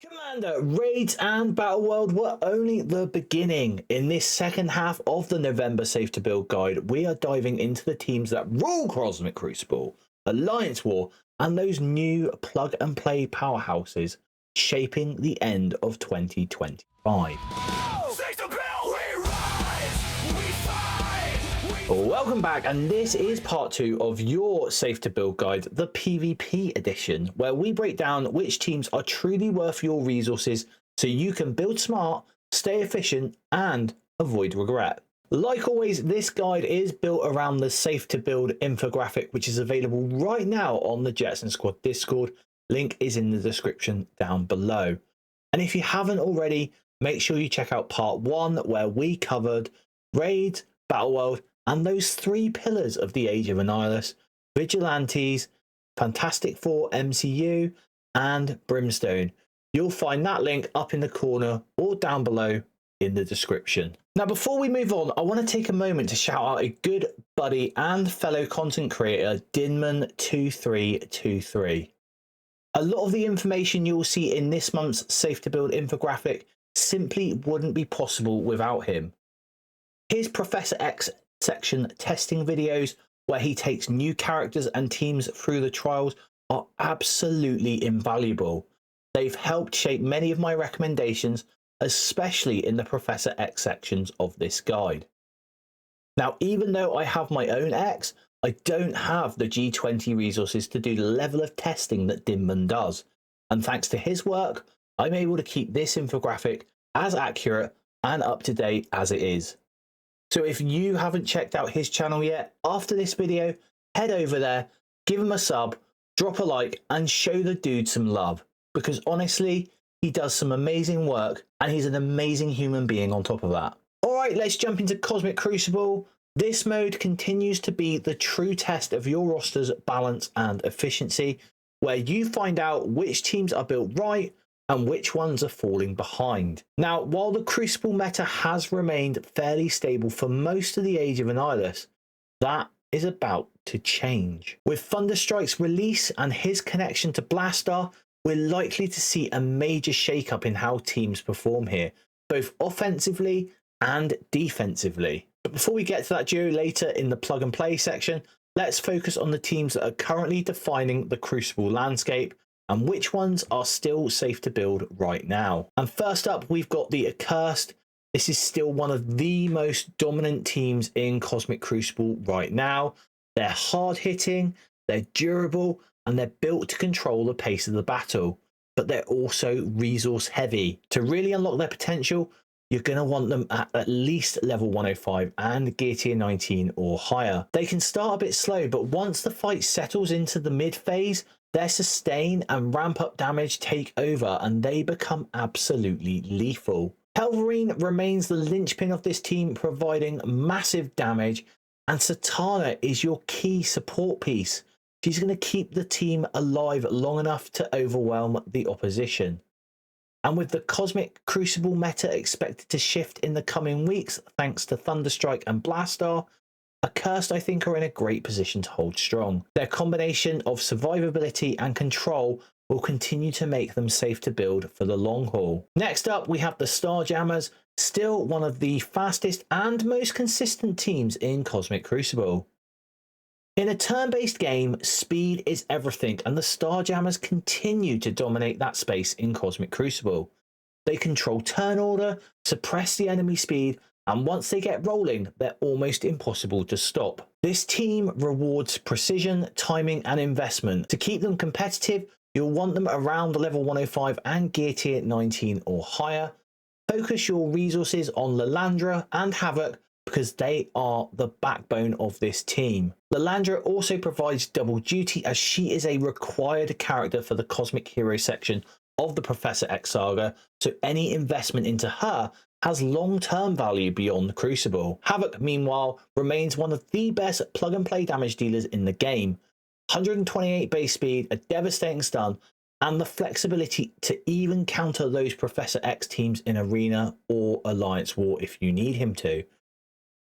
Commander, Raids and Battleworld were only the beginning. In this second half of the November Safe to Build guide, we are diving into the teams that rule Cosmic Crucible, Alliance War, and those new plug and play powerhouses shaping the end of 2025. Welcome back, and this is part 2 of your Safe to Build guide, the PvP edition, where we break down which teams are truly worth your resources so you can build smart, stay efficient, and avoid regret. Like always, this guide is built around the Safe to Build infographic, which is available right now on the Jetson Squad Discord. Link is in the description down below. And if you haven't already, make sure you check out part 1, where we covered Raids, Battleworld, and those 3 pillars of the Age of Annihilus: Vigilantes, Fantastic Four MCU, and Brimstone. You'll find that link up in the corner or down below in the description. Now, before we move on, I want to take a moment to shout out a good buddy and fellow content creator, Dinman2323. A lot of the information you'll see in this month's Safe to Build infographic simply wouldn't be possible without him. His Professor X section testing videos, where he takes new characters and teams through the trials, are absolutely invaluable. They've helped shape many of my recommendations, especially in the Professor X sections of this guide. Now, even though I have my own X, I don't have the G20 resources to do the level of testing that Dinman does, and thanks to his work, I'm able to keep this infographic as accurate and up to date as it is. So if you haven't checked out his channel yet, after this video, head over there, give him a sub, drop a like, and show the dude some love. Because honestly, he does some amazing work, and he's an amazing human being on top of that. Alright, let's jump into Cosmic Crucible. This mode continues to be the true test of your roster's balance and efficiency, where you find out which teams are built right, and which ones are falling behind. Now, while the Crucible meta has remained fairly stable for most of the Age of Annihilus, that is about to change. With Thunderstrike's release and his connection to Blastaar, we're likely to see a major shakeup in how teams perform here, both offensively and defensively. But before we get to that duo later in the plug and play section, let's focus on the teams that are currently defining the Crucible landscape, and which ones are still safe to build right now. And first up, we've got the Accursed. This is still one of the most dominant teams in Cosmic Crucible right now. They're hard-hitting, they're durable, and they're built to control the pace of the battle. But they're also resource-heavy. To really unlock their potential, you're going to want them at least level 105 and gear tier 19 or higher. They can start a bit slow, but once the fight settles into the mid-phase, their sustain and ramp up damage take over, and they become absolutely lethal. Helverine remains the linchpin of this team, providing massive damage, and Satana is your key support piece. She's going to keep the team alive long enough to overwhelm the opposition. And with the Cosmic Crucible meta expected to shift in the coming weeks thanks to Thunderstrike and Blastaar, Accursed, I think, are in a great position to hold strong. Their combination of survivability and control will continue to make them safe to build for the long haul. Next up, we have the Starjammers, still one of the fastest and most consistent teams in Cosmic Crucible. In a turn-based game, speed is everything, and the Starjammers continue to dominate that space in Cosmic Crucible. They control turn order, suppress the enemy speed, and once they get rolling, they're almost impossible to stop. This team rewards precision, timing, and investment. To keep them competitive, you'll want them around level 105 and gear tier 19 or higher. Focus your resources on Lilandra and Havoc, because they are the backbone of this team. Lilandra also provides double duty, as she is a required character for the Cosmic Hero section of the Professor X saga, so any investment into her has long-term value beyond Crucible. Havoc, meanwhile, remains one of the best plug-and-play damage dealers in the game. 128 base speed, a devastating stun, and the flexibility to even counter those Professor X teams in Arena or Alliance War if you need him to.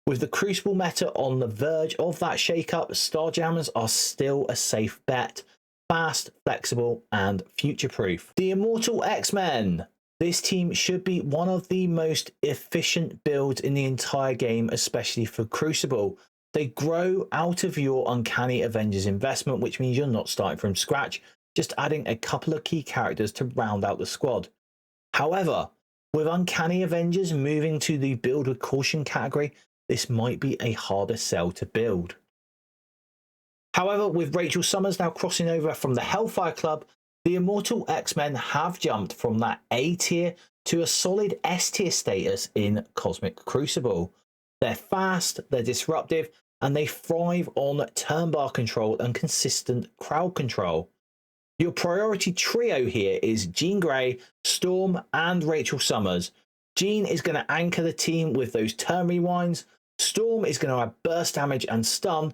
With the Crucible meta on the verge of that shakeup, Starjammers are still a safe bet. fast, flexible, and future-proof. The Immortal X-Men. This team should be one of the most efficient builds in the entire game, especially for Crucible. They grow out of your Uncanny Avengers investment, which means you're not starting from scratch, just adding a couple of key characters to round out the squad. However, with Uncanny Avengers moving to the build with caution category, this might be a harder sell to build. However, with Rachel Summers now crossing over from the Hellfire Club, the Immortal X-Men have jumped from that A tier to a solid S tier status in Cosmic Crucible. They're fast, they're disruptive, and they thrive on turn bar control and consistent crowd control. Your priority trio here is Jean Grey, Storm, and Rachel Summers. Jean is going to anchor the team with those turn rewinds, Storm is going to add burst damage and stun,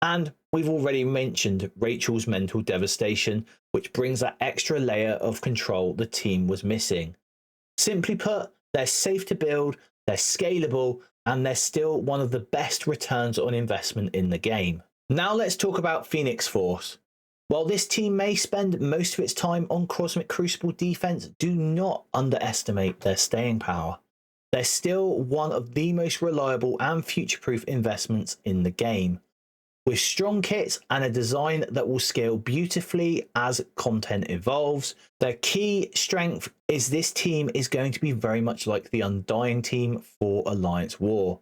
and we've already mentioned Rachel's mental devastation, which brings that extra layer of control the team was missing. Simply put, they're safe to build, they're scalable, and they're still one of the best returns on investment in the game. Now let's talk about Phoenix Force. While this team may spend most of its time on Cosmic Crucible defense, do not underestimate their staying power. They're still one of the most reliable and future-proof investments in the game. With strong kits and a design that will scale beautifully as content evolves, their key strength is this team is going to be very much like the Undying team for Alliance War,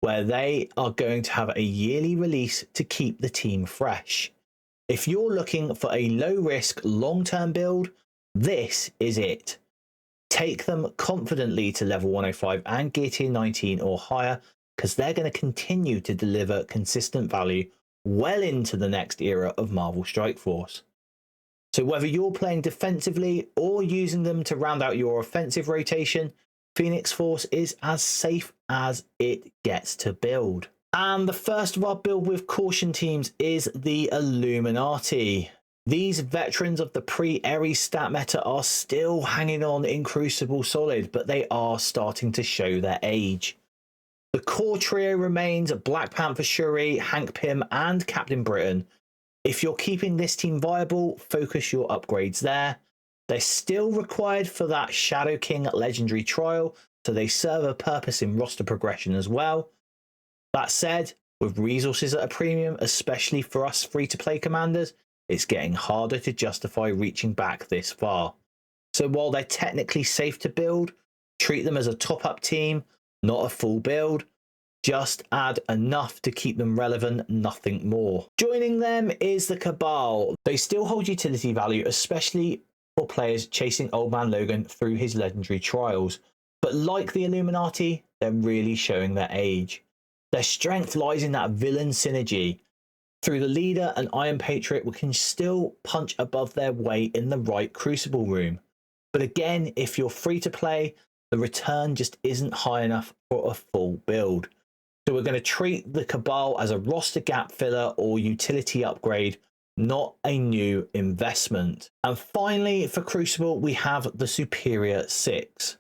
where they are going to have a yearly release to keep the team fresh. If you're looking for a low-risk, long-term build, this is it. Take them confidently to level 105 and gear tier 19 or higher, because they're going to continue to deliver consistent value well into the next era of Marvel Strike Force. So whether you're playing defensively or using them to round out your offensive rotation, Phoenix Force is as safe as it gets to build. And the first of our build with caution teams is the Illuminati. These veterans of the pre-Ares stat meta are still hanging on in Crucible solid, but they are starting to show their age. The core trio remains Black Panther Shuri, Hank Pym, and Captain Britain. If you're keeping this team viable, focus your upgrades there. They're still required for that Shadow King legendary trial, so they serve a purpose in roster progression as well. That said, with resources at a premium, especially for us free-to-play commanders, it's getting harder to justify reaching back this far. So while they're technically safe to build, treat them as a top-up team, not a full build. Just add enough to keep them relevant, nothing more. Joining them is the Cabal. They still hold utility value, especially for players chasing Old Man Logan through his legendary trials. But like the Illuminati, they're really showing their age. Their strength lies in that villain synergy. Through the leader and Iron Patriot, we can still punch above their weight in the right Crucible room. But again, if you're free to play, the return just isn't high enough for a full build. So we're going to treat the Cabal as a roster gap filler or utility upgrade, not a new investment. And finally, for Crucible, we have the Superior 6.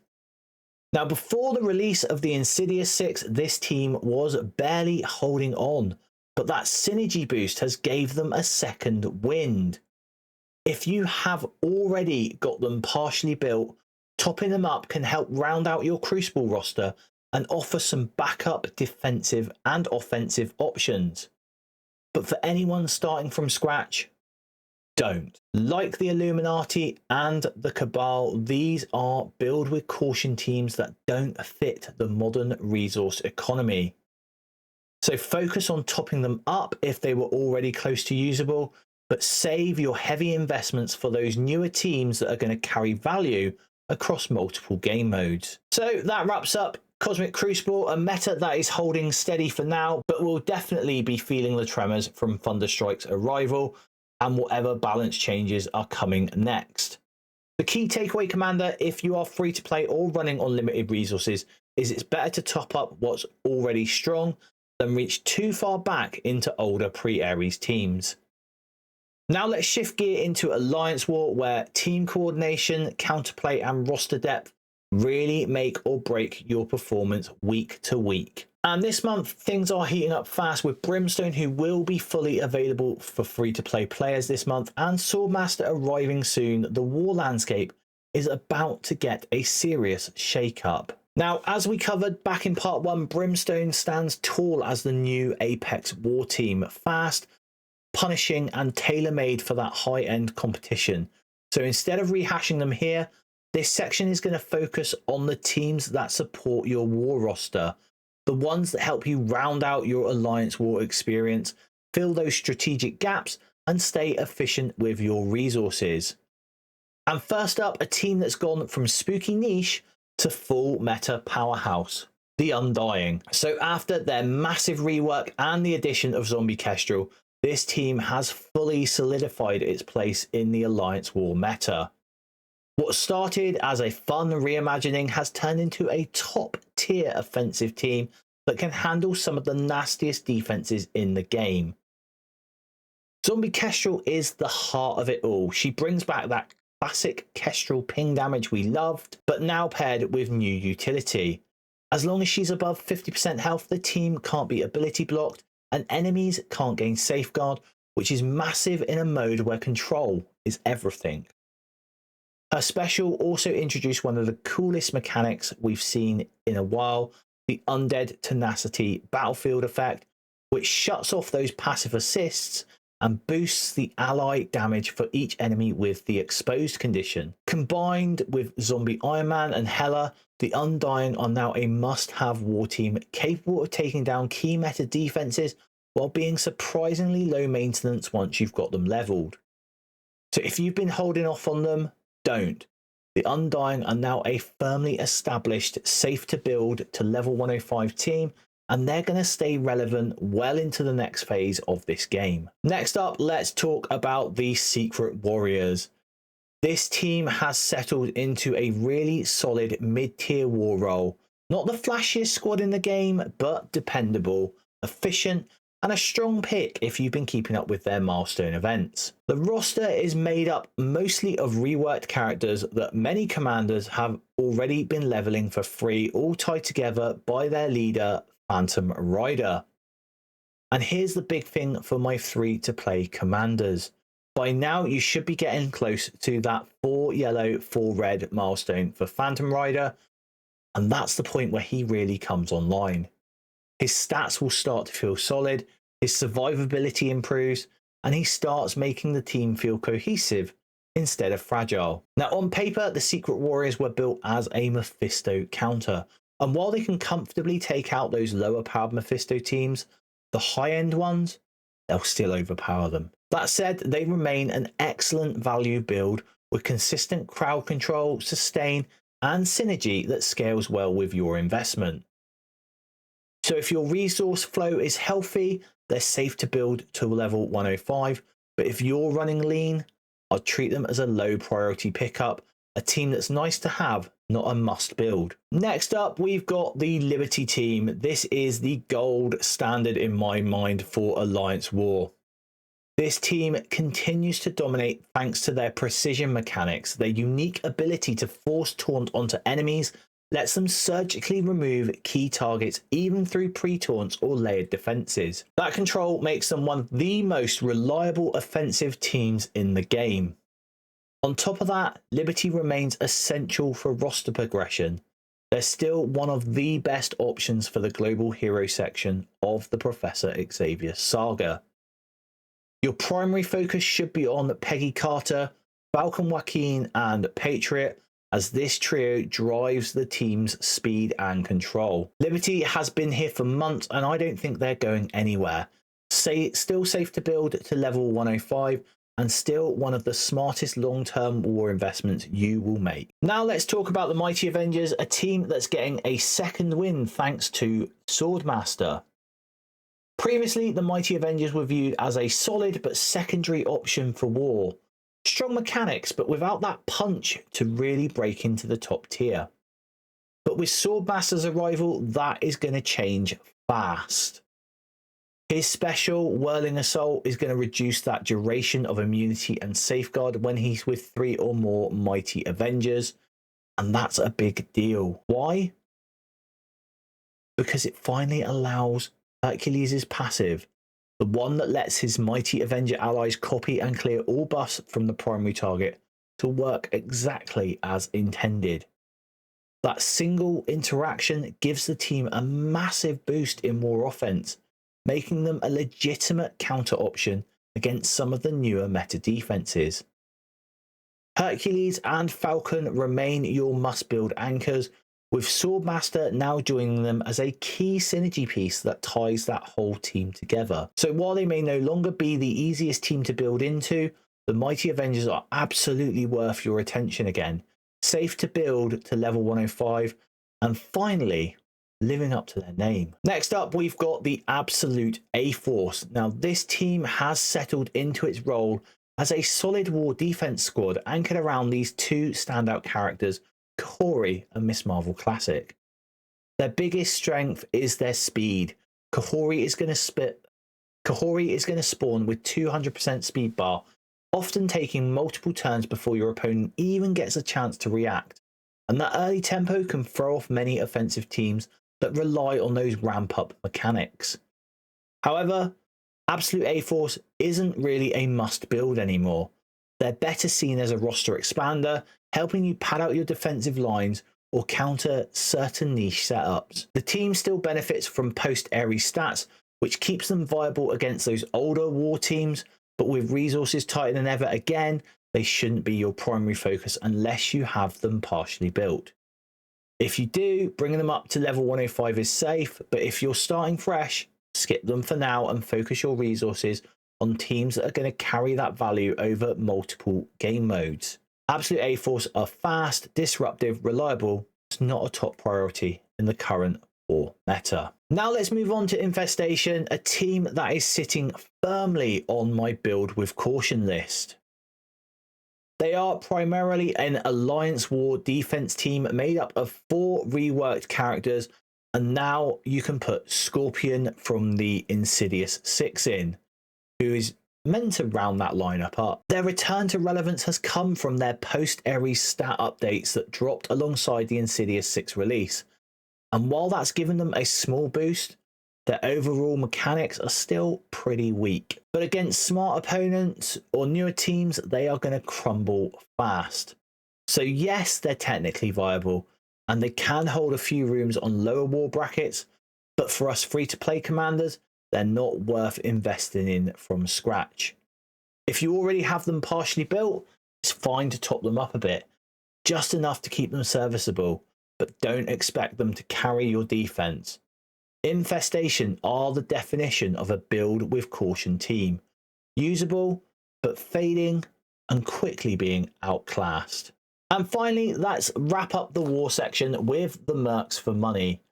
Now, before the release of the Insidious 6, this team was barely holding on, but that synergy boost has gave them a second wind. If you have already got them partially built, topping them up can help round out your Crucible roster and offer some backup defensive and offensive options. But for anyone starting from scratch, don't. Like the Illuminati and the Cabal, these are build with caution teams that don't fit the modern resource economy. So focus on topping them up if they were already close to usable, but save your heavy investments for those newer teams that are going to carry value across multiple game modes. So that wraps up Cosmic Crucible, a meta that is holding steady for now, but will definitely be feeling the tremors from Thunderstrike's arrival and whatever balance changes are coming next. The key takeaway, Commander, if you are free to play or running on limited resources, is it's better to top up what's already strong than reach too far back into older pre-Ares teams. Now let's shift gear into Alliance War, where team coordination, counterplay and roster depth really make or break your performance week to week. And this month, things are heating up fast with Brimstone, who will be fully available for free-to-play players this month, and Swordmaster arriving soon. The war landscape is about to get a serious shake-up. Now, as we covered back in part 1, Brimstone stands tall as the new Apex war team, fast, punishing, and tailor-made for that high-end competition. So instead of rehashing them here, this section is going to focus on the teams that support your war roster, the ones that help you round out your Alliance War experience, fill those strategic gaps, and stay efficient with your resources. And first up, a team that's gone from spooky niche to full meta powerhouse, the Undying. So after their massive rework and the addition of Zombie Kestrel, this team has fully solidified its place in the Alliance War meta. What started as a fun reimagining has turned into a top-tier offensive team that can handle some of the nastiest defenses in the game. Zombie Kestrel is the heart of it all. She brings back that classic Kestrel ping damage we loved, but now paired with new utility. As long as she's above 50% health, the team can't be ability blocked, and enemies can't gain safeguard, which is massive in a mode where control is everything. Her special also introduced one of the coolest mechanics we've seen in a while, the Undead Tenacity battlefield effect, which shuts off those passive assists and boosts the ally damage for each enemy with the exposed condition. Combined with Zombie Iron Man and Hela, the Undying are now a must-have war team capable of taking down key meta defenses while being surprisingly low maintenance once you've got them leveled. So if you've been holding off on them, don't. The Undying are now a firmly established, safe to build to level 105 team, and they're going to stay relevant well into the next phase of this game. Next up, let's talk about the Secret Warriors. This team has settled into a really solid mid-tier war role. Not the flashiest squad in the game, but dependable, efficient, and a strong pick if you've been keeping up with their milestone events. The roster is made up mostly of reworked characters that many commanders have already been leveling for free, all tied together by their leader, Phantom Rider. And here's the big thing for my free-to-play commanders. By now, you should be getting close to that 4 yellow, 4 red milestone for Phantom Rider, and that's the point where he really comes online. His stats will start to feel solid, his survivability improves, and he starts making the team feel cohesive instead of fragile. Now, on paper, the Secret Warriors were built as a Mephisto counter, and while they can comfortably take out those lower powered Mephisto teams, the high-end ones, they'll still overpower them. That said, they remain an excellent value build with consistent crowd control, sustain, and synergy that scales well with your investment. So if your resource flow is healthy, they're safe to build to level 105, but if you're running lean, I'd treat them as a low priority pickup, a team that's nice to have, not a must build. Next up, we've got the Liberty team. This is the gold standard in my mind for Alliance War. This team continues to dominate thanks to their precision mechanics. Their unique ability to force taunt onto enemies lets them surgically remove key targets even through pre-taunts or layered defenses. That control makes them one of the most reliable offensive teams in the game. On top of that, Liberty remains essential for roster progression. They're still one of the best options for the global hero section of the Professor Xavier saga. Your primary focus should be on Peggy Carter, Falcon Joaquin, and Patriot, as this trio drives the team's speed and control. Liberty has been here for months, and I don't think they're going anywhere. Still safe to build to level 105, and still one of the smartest long-term war investments you will make. Now let's talk about the Mighty Avengers, a team that's getting a second win thanks to Swordmaster. Previously, the Mighty Avengers were viewed as a solid but secondary option for war. Strong mechanics, but without that punch to really break into the top tier. But with Swordmaster's arrival, that is going to change fast. His special, Whirling Assault, is going to reduce that duration of immunity and safeguard when he's with 3 or more Mighty Avengers. And that's a big deal. Why? Because it finally allows Hercules' passive, the one that lets his mighty Avenger allies copy and clear all buffs from the primary target, to work exactly as intended. That single interaction gives the team a massive boost in war offense, making them a legitimate counter option against some of the newer meta defenses. Hercules and Falcon remain your must-build anchors, with Swordmaster now joining them as a key synergy piece that ties that whole team together. So while they may no longer be the easiest team to build into, the Mighty Avengers are absolutely worth your attention again, safe to build to level 105, and finally living up to their name. Next up, we've got the absolute A-Force. Now, this team has settled into its role as a solid war defense squad anchored around these two standout characters, Kahori and Miss Marvel Classic. Their biggest strength is their speed. Kahori is going to spawn with 200% speed bar, often taking multiple turns before your opponent even gets a chance to react. And that early tempo can throw off many offensive teams that rely on those ramp up mechanics. However, Absolute A-Force isn't really a must build anymore. They're better seen as a roster expander, helping you pad out your defensive lines or counter certain niche setups. The team still benefits from post-Ares stats, which keeps them viable against those older war teams, but with resources tighter than ever again, they shouldn't be your primary focus unless you have them partially built. If you do, bringing them up to level 105 is safe, but if you're starting fresh, skip them for now and focus your resources on teams that are going to carry that value over multiple game modes. Absolute A-Force are fast, disruptive, reliable. It's not a top priority in the current war meta. Now let's move on to Infestation, a team that is sitting firmly on my build with caution list. They are primarily an Alliance War defense team made up of 4 reworked characters, and now you can put Scorpion from the Insidious 6 in, who is meant to round that lineup up. Their return to relevance has come from their post-Ares stat updates that dropped alongside the Insidious 6 release, and while that's given them a small boost, their overall mechanics are still pretty weak. But against smart opponents or newer teams, they are going to crumble fast. So yes, they're technically viable, and they can hold a few rooms on lower war brackets, but for us free-to-play commanders, they're not worth investing in from scratch. If you already have them partially built, it's fine to top them up a bit, just enough to keep them serviceable, but don't expect them to carry your defense. Infestation are the definition of a build with caution team. Usable, but fading and quickly being outclassed. And finally, let's wrap up the war section with the Mercs for money.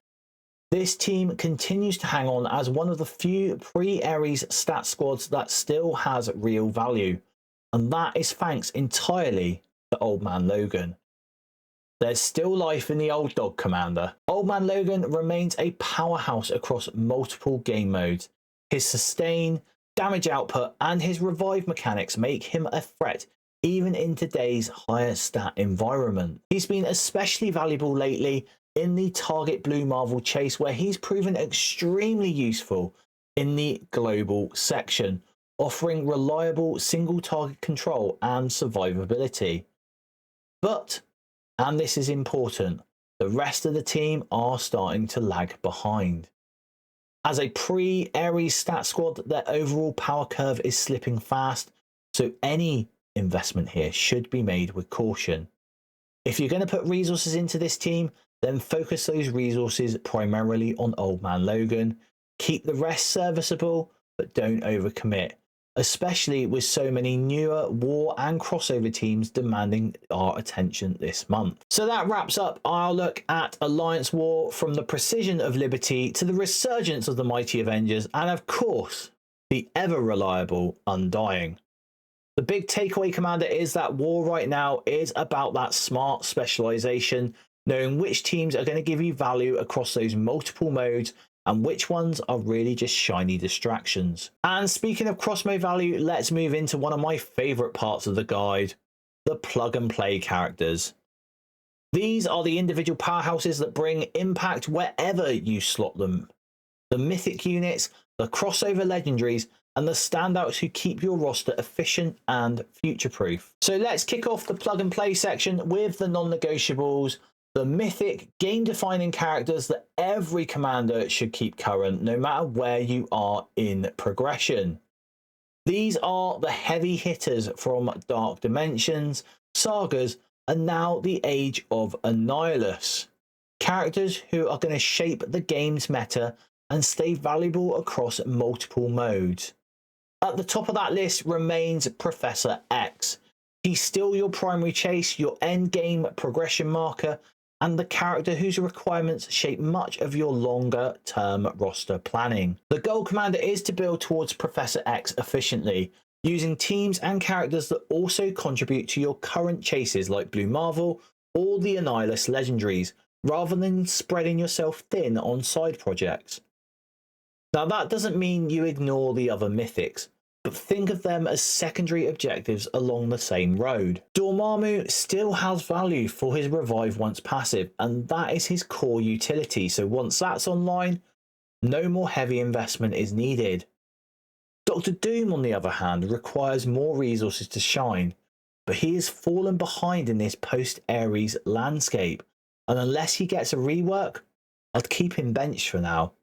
This team continues to hang on as one of the few pre-Ares stat squads that still has real value, and that is thanks entirely to Old Man Logan. There's still life in the old dog commander. Old Man Logan remains a powerhouse across multiple game modes. His sustain, damage output, and his revive mechanics make him a threat even in today's higher stat environment. He's been especially valuable lately in the Target Blue Marvel chase, where he's proven extremely useful in the global section, offering reliable single target control and survivability. But, and this is important, the rest of the team are starting to lag behind. As a pre-Ares stat squad, their overall power curve is slipping fast, so any investment here should be made with caution. If you're going to put resources into this team, then focus those resources primarily on Old Man Logan. Keep the rest serviceable, but don't overcommit, especially with so many newer war and crossover teams demanding our attention this month. So that wraps up our look at Alliance War, from the precision of Liberty to the resurgence of the Mighty Avengers, and of course, the ever-reliable Undying. The big takeaway, Commander, is that war right now is about that smart specialization, knowing which teams are going to give you value across those multiple modes and which ones are really just shiny distractions. And speaking of cross-mode value, let's move into one of my favorite parts of the guide, the plug and play characters. These are the individual powerhouses that bring impact wherever you slot them. The mythic units, the crossover legendaries, and the standouts who keep your roster efficient and future-proof. So let's kick off the plug and play section with the non-negotiables, the mythic game-defining characters that every commander should keep current no matter where you are in progression. These are the heavy hitters from Dark Dimensions, Sagas, and now the Age of Annihilus. Characters who are going to shape the game's meta and stay valuable across multiple modes. At the top of that list remains Professor X. He's still your primary chase, your end game progression marker, and the character whose requirements shape much of your longer term roster planning. The goal, commander, is to build towards Professor X efficiently, using teams and characters that also contribute to your current chases like Blue Marvel or the Annihilus legendaries, rather than spreading yourself thin on side projects. Now that doesn't mean you ignore the other mythics, but think of them as secondary objectives along the same road. Dormammu still has value for his Revive Once passive, and that is his core utility, so once that's online, no more heavy investment is needed. Dr. Doom, on the other hand, requires more resources to shine, but he has fallen behind in this post-Ares landscape, and unless he gets a rework, I'd keep him benched for now.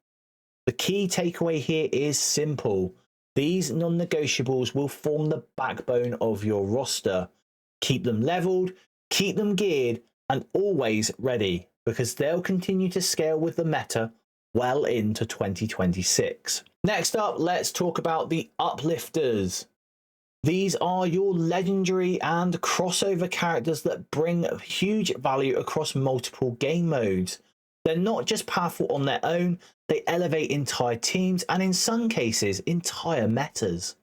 The key takeaway here is simple. These non-negotiables will form the backbone of your roster. Keep them leveled, keep them geared, and always ready, because they'll continue to scale with the meta well into 2026. Next up, let's talk about the Uplifters. These are your legendary and crossover characters that bring huge value across multiple game modes. They're not just powerful on their own, they elevate entire teams and in some cases entire metas.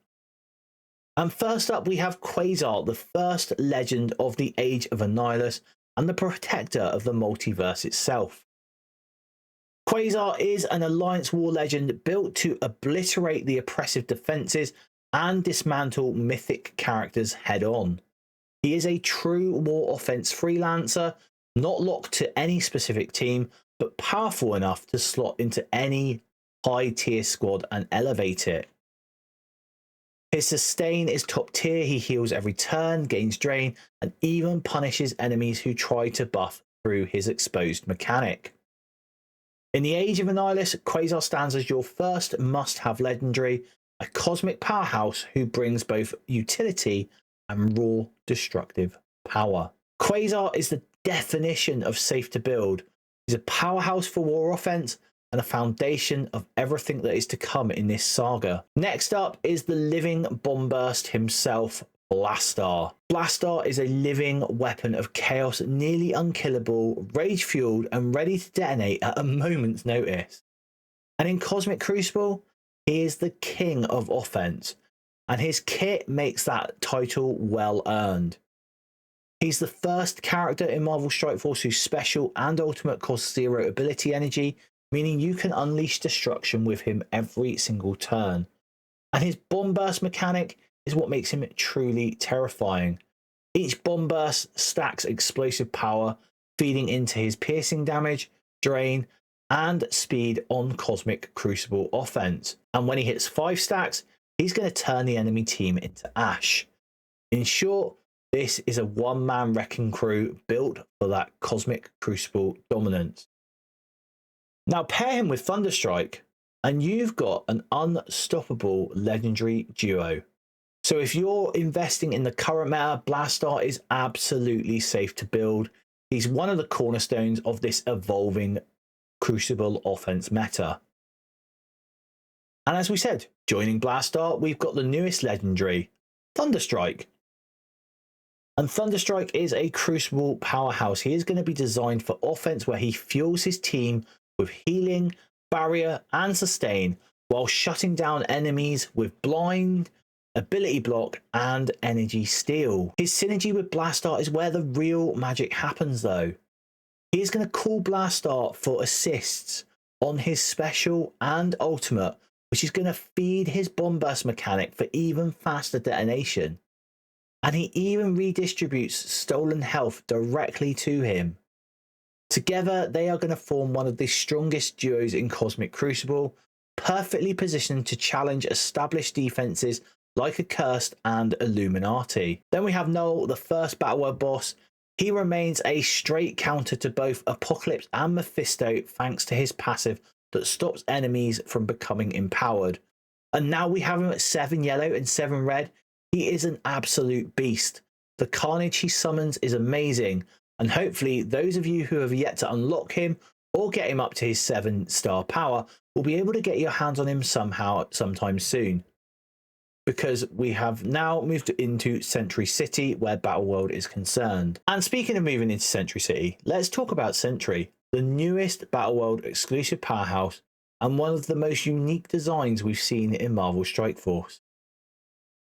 And first up we have Quasar, the first legend of the Age of Annihilus and the protector of the multiverse itself. Quasar is an Alliance War legend built to obliterate the oppressive defenses and dismantle mythic characters head on. He is a true war offense freelancer, not locked to any specific team, but powerful enough to slot into any high tier squad and elevate it. His sustain is top tier, he heals every turn, gains drain, and even punishes enemies who try to buff through his exposed mechanic. In the Age of Annihilus, Quasar stands as your first must-have legendary, a cosmic powerhouse who brings both utility and raw destructive power. Quasar is the definition of safe to build. He's a powerhouse for war offense and a foundation of everything that is to come in this saga. Next up is the living bomb burst himself, Blastaar. Blastaar is a living weapon of chaos, nearly unkillable, rage fueled and ready to detonate at a moment's notice. And in Cosmic Crucible, he is the king of offense, and his kit makes that title well earned. He's the first character in Marvel Strike Force whose special and ultimate cost 0 ability energy, meaning you can unleash destruction with him every single turn. And his bomb burst mechanic is what makes him truly terrifying. Each bomb burst stacks explosive power, feeding into his piercing damage, drain, and speed on Cosmic Crucible offense. And when he hits 5 stacks, he's going to turn the enemy team into ash. In short, this is a one-man wrecking crew built for that Cosmic Crucible dominance. Now pair him with Thunderstrike, and you've got an unstoppable legendary duo. So if you're investing in the current meta, Blastaar is absolutely safe to build. He's one of the cornerstones of this evolving Crucible offense meta. And as we said, joining Blastaar, we've got the newest legendary, Thunderstrike. And Thunderstrike is a Crucible powerhouse. He is going to be designed for offense where he fuels his team with healing, barrier, and sustain, while shutting down enemies with blind, ability block, and energy steal. His synergy with Blastaar is where the real magic happens though. He is going to call Blastaar for assists on his special and ultimate, which is going to feed his bomb burst mechanic for even faster detonation. And he even redistributes stolen health directly to him. Together, they are going to form one of the strongest duos in Cosmic Crucible, perfectly positioned to challenge established defenses like Accursed and Illuminati. Then we have Knull, the first Battleworld boss. He remains a straight counter to both Apocalypse and Mephisto thanks to his passive that stops enemies from becoming empowered. And now we have him at 7 yellow and 7 red. He is an absolute beast. The carnage he summons is amazing, and hopefully those of you who have yet to unlock him or get him up to his 7-star power will be able to get your hands on him sometime soon. Because we have now moved into Sentry City, where Battleworld is concerned. And speaking of moving into Sentry City, let's talk about Sentry, the newest Battleworld exclusive powerhouse and one of the most unique designs we've seen in Marvel Strike Force.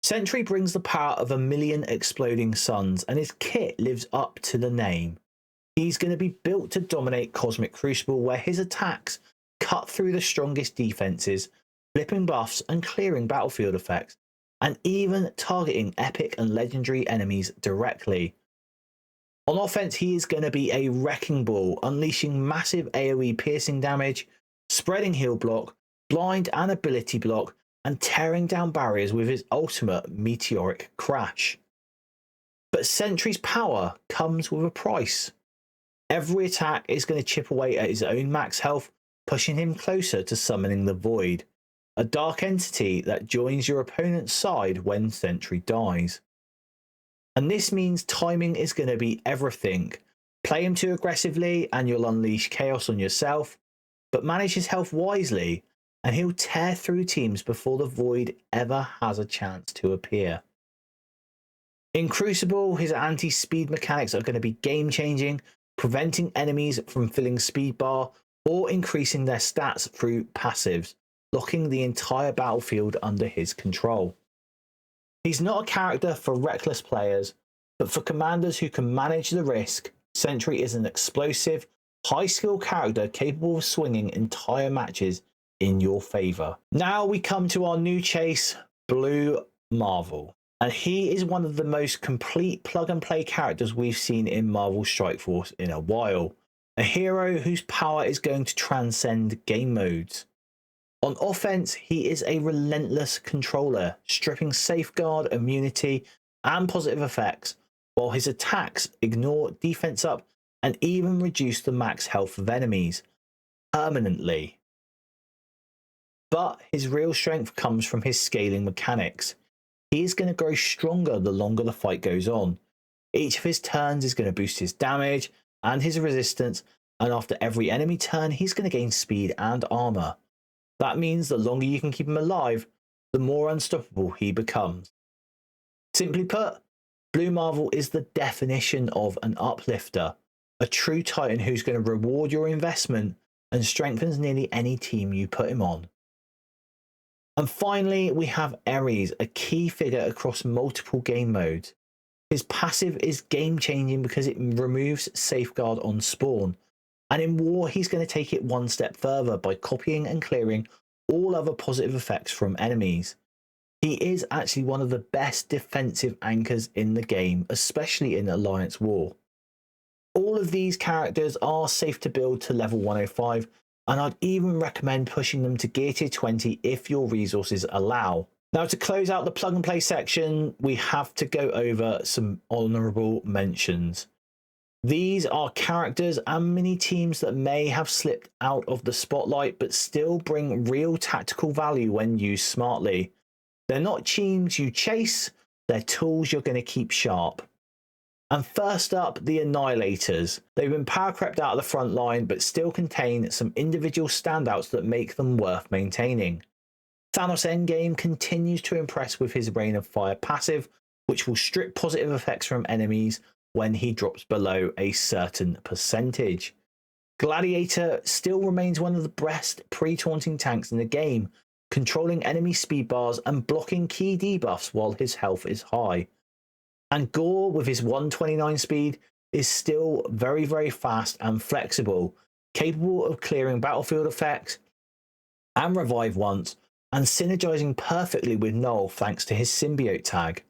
Sentry brings the power of 1,000,000 exploding suns, and his kit lives up to the name. He's going to be built to dominate Cosmic Crucible, where his attacks cut through the strongest defenses, flipping buffs and clearing battlefield effects, and even targeting epic and legendary enemies directly. On offense, he is going to be a wrecking ball, unleashing massive AoE piercing damage, spreading heal block, blind and ability block, and tearing down barriers with his ultimate meteoric crash. But Sentry's power comes with a price. Every attack is going to chip away at his own max health, pushing him closer to summoning the Void, a dark entity that joins your opponent's side when Sentry dies. And this means timing is going to be everything. Play him too aggressively and you'll unleash chaos on yourself, but manage his health wisely and he'll tear through teams before the Void ever has a chance to appear. In Crucible, his anti-speed mechanics are going to be game-changing, preventing enemies from filling speed bar or increasing their stats through passives, locking the entire battlefield under his control. He's not a character for reckless players, but for commanders who can manage the risk, Sentry is an explosive, high-skill character capable of swinging entire matches in your favour. Now we come to our new chase, Blue Marvel. And he is one of the most complete plug-and-play characters we've seen in Marvel Strike Force in a while. A hero whose power is going to transcend game modes. On offense, he is a relentless controller, stripping safeguard, immunity, and positive effects, while his attacks ignore defense up and even reduce the max health of enemies permanently. But his real strength comes from his scaling mechanics. He is going to grow stronger the longer the fight goes on. Each of his turns is going to boost his damage and his resistance, and after every enemy turn, he's going to gain speed and armor. That means the longer you can keep him alive, the more unstoppable he becomes. Simply put, Blue Marvel is the definition of an uplifter, a true titan who's going to reward your investment and strengthens nearly any team you put him on. And finally, we have Ares, a key figure across multiple game modes. His passive is game-changing because it removes safeguard on spawn, and in war he's going to take it one step further by copying and clearing all other positive effects from enemies. He is actually one of the best defensive anchors in the game, especially in Alliance War. All of these characters are safe to build to level 105, and I'd even recommend pushing them to gear tier 20 if your resources allow. Now, to close out the plug and play section, we have to go over some honourable mentions. These are characters and mini teams that may have slipped out of the spotlight but still bring real tactical value when used smartly. They're not teams you chase, they're tools you're going to keep sharp. And first up, the Annihilators. They've been power crept out of the front line, but still contain some individual standouts that make them worth maintaining. Thanos Endgame continues to impress with his Rain of Fire passive, which will strip positive effects from enemies when he drops below a certain percentage. Gladiator still remains one of the best pre-taunting tanks in the game, controlling enemy speed bars and blocking key debuffs while his health is high. And Gore, with his 129 speed, is still very, very fast and flexible, capable of clearing battlefield effects and revive once, and synergizing perfectly with Knull thanks to his symbiote tag.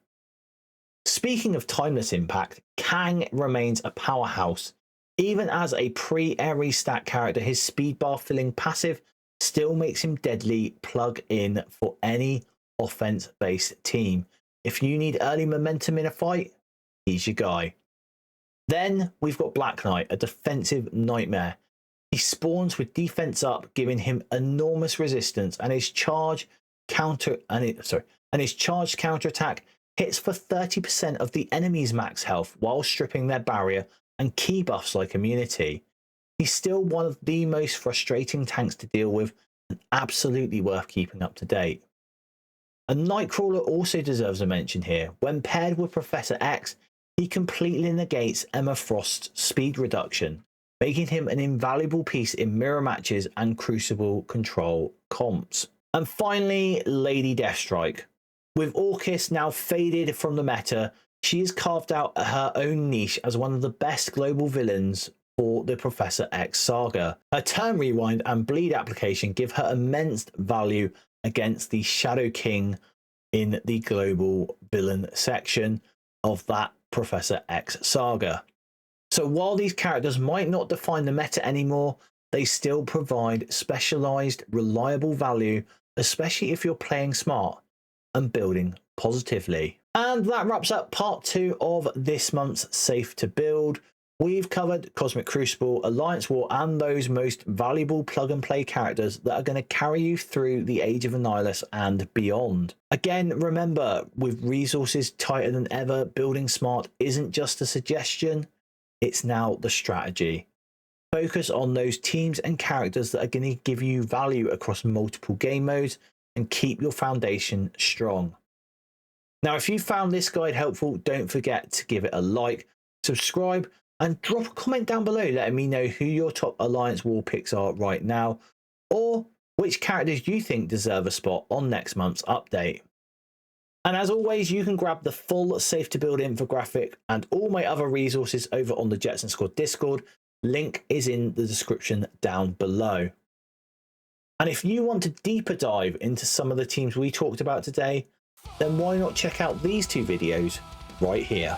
Speaking of timeless impact, Kang remains a powerhouse, Even as a pre-Ares stat character, his speed bar filling passive still makes him deadly plug in for any offense-based team. If you need early momentum in a fight, he's your guy. Then we've got Black Knight, a defensive nightmare. He spawns with defense up, giving him enormous resistance, and his charged counterattack hits for 30% of the enemy's max health while stripping their barrier and key buffs like immunity. He's still one of the most frustrating tanks to deal with and absolutely worth keeping up to date. A Nightcrawler also deserves a mention here. When paired with Professor X, he completely negates Emma Frost's speed reduction, making him an invaluable piece in mirror matches and Crucible control comps. And finally, Lady Deathstrike. With Orcus now faded from the meta, she has carved out her own niche as one of the best global villains for the Professor X saga. Her turn rewind and bleed application give her immense value against the Shadow King in the global villain section of that Professor X saga. So while these characters might not define the meta anymore, they still provide specialized, reliable value, especially if you're playing smart and building positively. And that wraps up part 2 of this month's Safe to Build. We've covered Cosmic Crucible, Alliance War, and those most valuable plug-and-play characters that are going to carry you through the Age of Annihilus and beyond. Again, remember, with resources tighter than ever, building smart isn't just a suggestion, it's now the strategy. Focus on those teams and characters that are going to give you value across multiple game modes and keep your foundation strong. Now, if you found this guide helpful, don't forget to give it a like, subscribe, and drop a comment down below letting me know who your top Alliance War picks are right now, or which characters you think deserve a spot on next month's update. And as always, you can grab the full Safe to Build infographic and all my other resources over on the Jetson Squad Discord. Link is in the description down below. And if you want a deeper dive into some of the teams we talked about today, then why not check out these 2 videos right here.